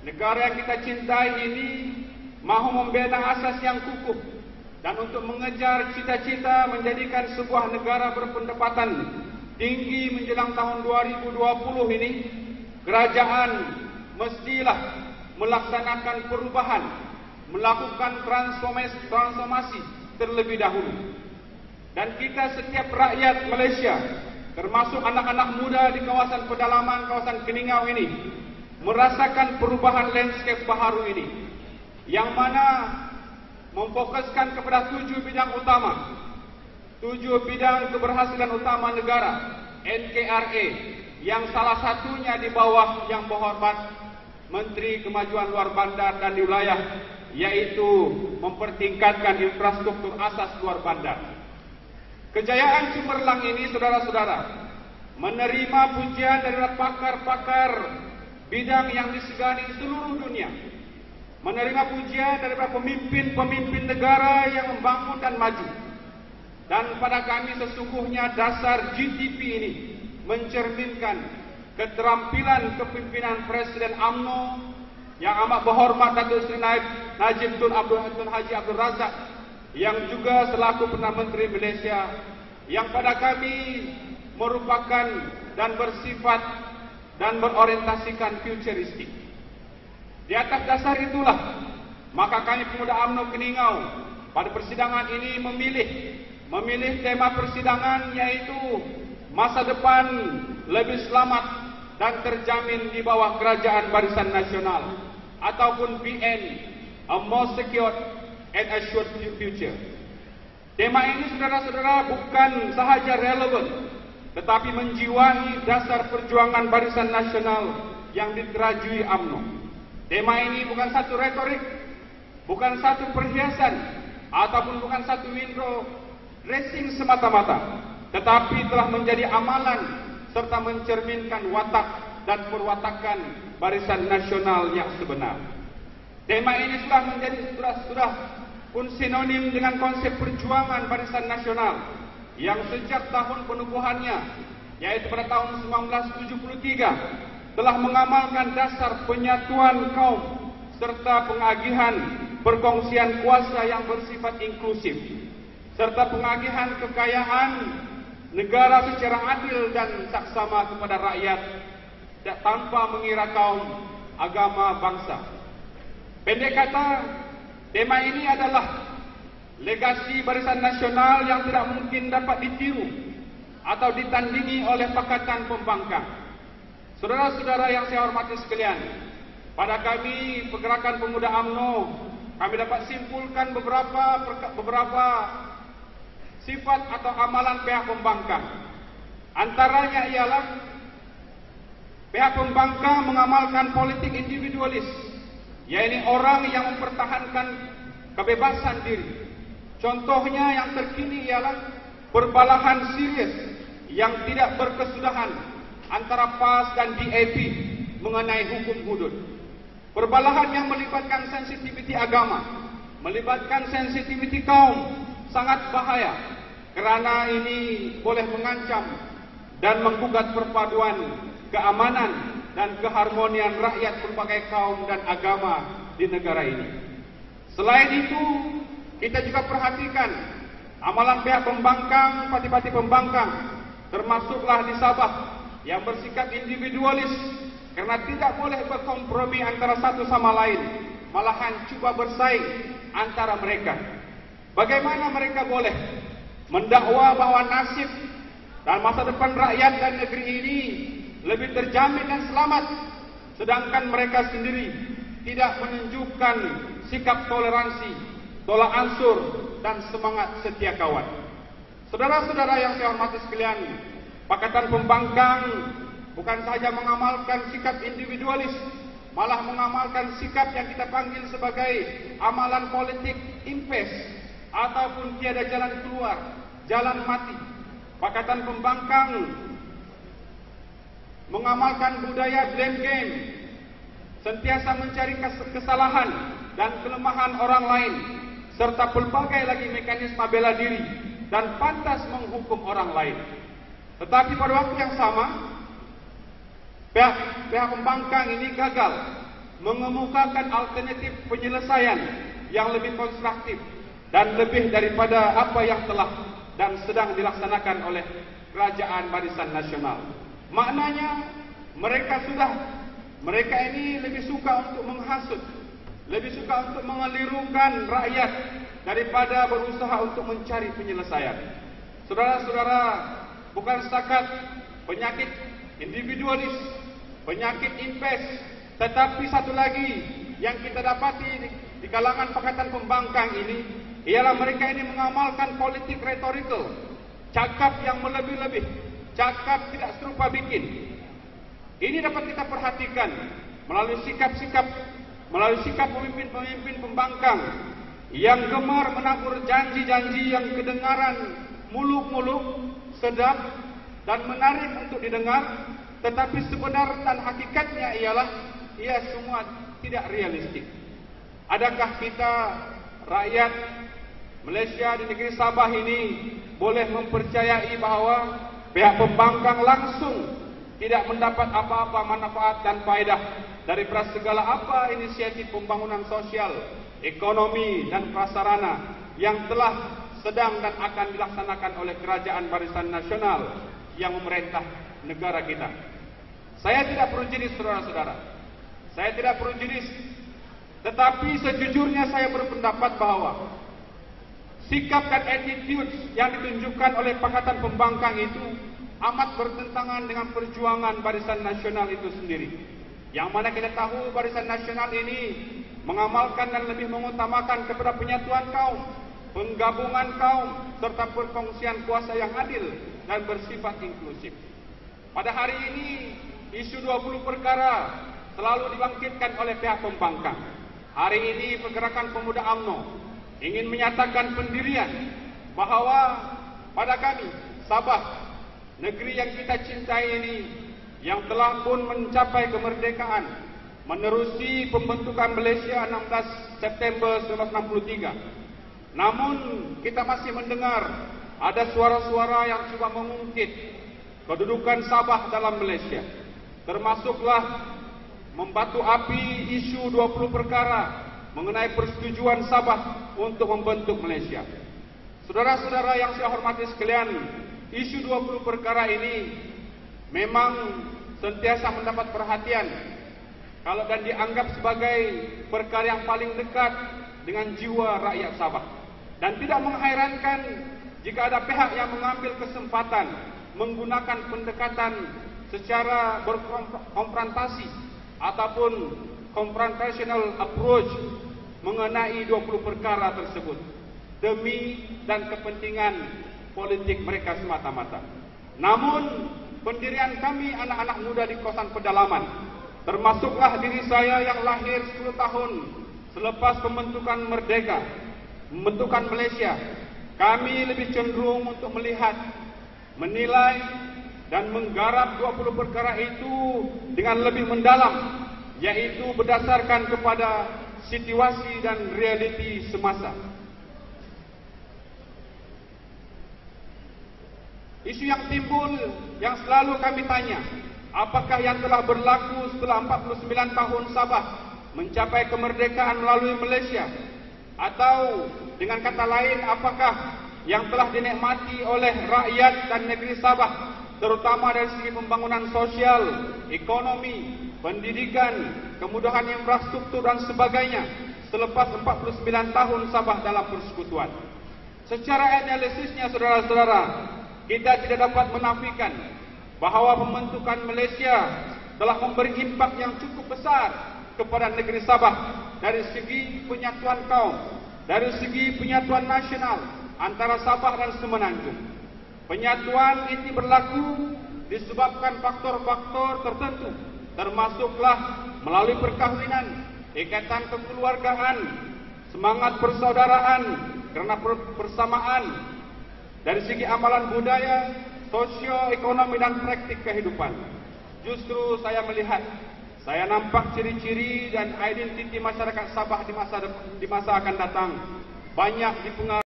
Negara yang kita cintai ini mahu membina asas yang kukuh dan untuk mengejar cita-cita menjadikan sebuah negara berpendapatan tinggi menjelang tahun 2020 ini, kerajaan mestilah melaksanakan perubahan, melakukan transformasi terlebih dahulu. Dan kita setiap rakyat Malaysia, termasuk anak-anak muda di kawasan pedalaman, kawasan Keningau ini, merasakan perubahan landscape baharu ini, yang mana memfokuskan kepada 7 bidang utama, 7 bidang keberhasilan utama negara, NKRA, yang salah satunya di bawah Yang Berhormat Menteri Kemajuan Luar Bandar dan Wilayah, yaitu mempertingkatkan infrastruktur asas luar bandar. Kejayaan cemerlang ini, saudara-saudara, menerima pujian dari pakar-pakar bidang yang disegani di seluruh dunia, menerima pujian daripada pemimpin-pemimpin negara yang membangun dan maju. Dan pada kami sesungguhnya dasar GDP ini mencerminkan keterampilan kepimpinan Presiden UMNO yang amat berhormat Datuk Seri Najib Tun Haji Abdul Razak, yang juga selaku Perdana Menteri Malaysia, yang pada kami merupakan dan bersifat dan berorientasikan futuristik. Di atas dasar itulah, maka kami pemuda UMNO Keningau pada persidangan ini memilih tema persidangan, yaitu masa depan lebih selamat dan terjamin di bawah Kerajaan Barisan Nasional ataupun BN, a more secure and assured future. Tema ini, saudara-saudara, bukan sahaja relevan, tetapi menjiwai dasar perjuangan Barisan Nasional yang diterajui UMNO. Tema ini bukan satu retorik, bukan satu perhiasan, ataupun bukan satu window dressing semata-mata, tetapi telah menjadi amalan serta mencerminkan watak dan perwatakan Barisan Nasional yang sebenar. Tema ini sudah pun sinonim dengan konsep perjuangan Barisan Nasional yang sejak tahun penubuhannya, yaitu pada tahun 1973, telah mengamalkan dasar penyatuan kaum serta pengagihan perkongsian kuasa yang bersifat inklusif, serta pengagihan kekayaan negara secara adil dan saksama kepada rakyat tanpa mengira kaum, agama, bangsa. Pendek kata, tema ini adalah legasi Barisan Nasional yang tidak mungkin dapat ditiru atau ditandingi oleh Pakatan Pembangkang. Saudara-saudara yang saya hormati sekalian, pada kami Pergerakan Pemuda UMNO, kami dapat simpulkan beberapa sifat atau amalan pihak pembangkang. Antaranya ialah pihak pembangkang mengamalkan politik individualis, yaitu orang yang mempertahankan kebebasan diri. Contohnya yang terkini ialah perbalahan serius yang tidak berkesudahan antara PAS dan DAP mengenai hukum hudud. Perbalahan yang melibatkan sensitiviti agama, melibatkan sensitiviti kaum, sangat bahaya, kerana ini boleh mengancam dan menggugat perpaduan keamanan dan keharmonian rakyat berbagai kaum dan agama di negara ini. Selain itu, kita juga perhatikan amalan pihak pembangkang, parti-parti pembangkang, termasuklah di Sabah, yang bersikap individualis karena tidak boleh berkompromi antara satu sama lain, malahan cuba bersaing antara mereka. Bagaimana mereka boleh mendakwa bahwa nasib dan masa depan rakyat dan negeri ini lebih terjamin dan selamat, sedangkan mereka sendiri tidak menunjukkan sikap toleransi, tolak ansur, dan semangat setia kawan. Saudara-saudara yang saya hormati sekalian, Pakatan Pembangkang bukan saja mengamalkan sikap individualis, malah mengamalkan sikap yang kita panggil sebagai amalan politik impes ataupun tiada jalan keluar, jalan mati. Pakatan Pembangkang mengamalkan budaya blame game, sentiasa mencari kesalahan dan kelemahan orang lain, serta pelbagai lagi mekanisme bela diri dan pantas menghukum orang lain. Tetapi pada waktu yang sama, pihak pembangkang ini gagal mengemukakan alternatif penyelesaian yang lebih konstruktif dan lebih daripada apa yang telah dan sedang dilaksanakan oleh Kerajaan Barisan Nasional. Maknanya mereka ini lebih suka untuk menghasut, lebih suka untuk mengelirukan rakyat daripada berusaha untuk mencari penyelesaian. Saudara-saudara, bukan setakat penyakit individualis, penyakit impes, tetapi satu lagi yang kita dapati di kalangan Pakatan Pembangkang ini ialah mereka ini mengamalkan politik retorikal, cakap yang melebih-lebih, cakap tidak serupa bikin. Ini dapat kita perhatikan melalui sikap pemimpin-pemimpin pembangkang yang gemar menabur janji-janji yang kedengaran muluk-muluk, sedap dan menarik untuk didengar, tetapi sebenar dan hakikatnya ialah ia semua tidak realistik. Adakah kita rakyat Malaysia di negeri Sabah ini boleh mempercayai bahawa pihak pembangkang langsung tidak mendapat apa-apa manfaat dan faedah daripada segala apa inisiatif pembangunan sosial, ekonomi dan prasarana yang telah sedang dan akan dilaksanakan oleh Kerajaan Barisan Nasional yang memerintah negara kita? Saya tidak perlu jenis, saudara-saudara. Saya tidak perlu jenis. Tetapi sejujurnya saya berpendapat bahawa sikap dan attitude yang ditunjukkan oleh Pakatan Pembangkang itu amat bertentangan dengan perjuangan Barisan Nasional itu sendiri. Yang mana kita tahu Barisan Nasional ini mengamalkan dan lebih mengutamakan kepada penyatuan kaum, penggabungan kaum, serta perkongsian kuasa yang adil dan bersifat inklusif. Pada hari ini, isu 20 perkara selalu dibangkitkan oleh pihak pembangkang. Hari ini Pergerakan Pemuda UMNO ingin menyatakan pendirian bahawa pada kami, Sabah, negeri yang kita cintai ini, yang telah pun mencapai kemerdekaan, menerusi pembentukan Malaysia 16 September 1963. Namun kita masih mendengar ada suara-suara yang cuba mengungkit kedudukan Sabah dalam Malaysia, termasuklah membatu api isu 20 perkara mengenai persetujuan Sabah untuk membentuk Malaysia. Saudara-saudara yang saya hormati sekalian, isu 20 perkara ini memang sentiasa mendapat perhatian kalau dan dianggap sebagai perkara yang paling dekat dengan jiwa rakyat Sabah. Dan tidak mengherankan jika ada pihak yang mengambil kesempatan menggunakan pendekatan secara berkonfrontasi ataupun confrontational approach mengenai 20 perkara tersebut demi dan kepentingan politik mereka semata-mata. Namun pendirian kami anak-anak muda di kawasan pedalaman, termasuklah diri saya yang lahir 10 tahun selepas pembentukan merdeka, pembentukan Malaysia, kami lebih cenderung untuk melihat, menilai dan menggarap 20 perkara itu dengan lebih mendalam, yaitu berdasarkan kepada situasi dan realiti semasa. Isu yang timbul yang selalu kami tanya, apakah yang telah berlaku setelah 49 tahun Sabah mencapai kemerdekaan melalui Malaysia? Atau dengan kata lain, apakah yang telah dinikmati oleh rakyat dan negeri Sabah, terutama dari segi pembangunan sosial, ekonomi, pendidikan, kemudahan infrastruktur dan sebagainya selepas 49 tahun Sabah dalam persekutuan? Secara analisisnya, saudara-saudara, kita tidak dapat menafikan bahawa pembentukan Malaysia telah memberi impak yang cukup besar kepada negeri Sabah dari segi penyatuan kaum, dari segi penyatuan nasional antara Sabah dan Semenanjung. Penyatuan ini berlaku disebabkan faktor-faktor tertentu, termasuklah melalui perkahwinan, ikatan kekeluargaan, semangat persaudaraan kerana persamaan dari segi amalan budaya, sosio-ekonomi dan praktik kehidupan. Justru saya melihat, saya nampak ciri-ciri dan identiti masyarakat Sabah di masa akan datang banyak dipengaruhi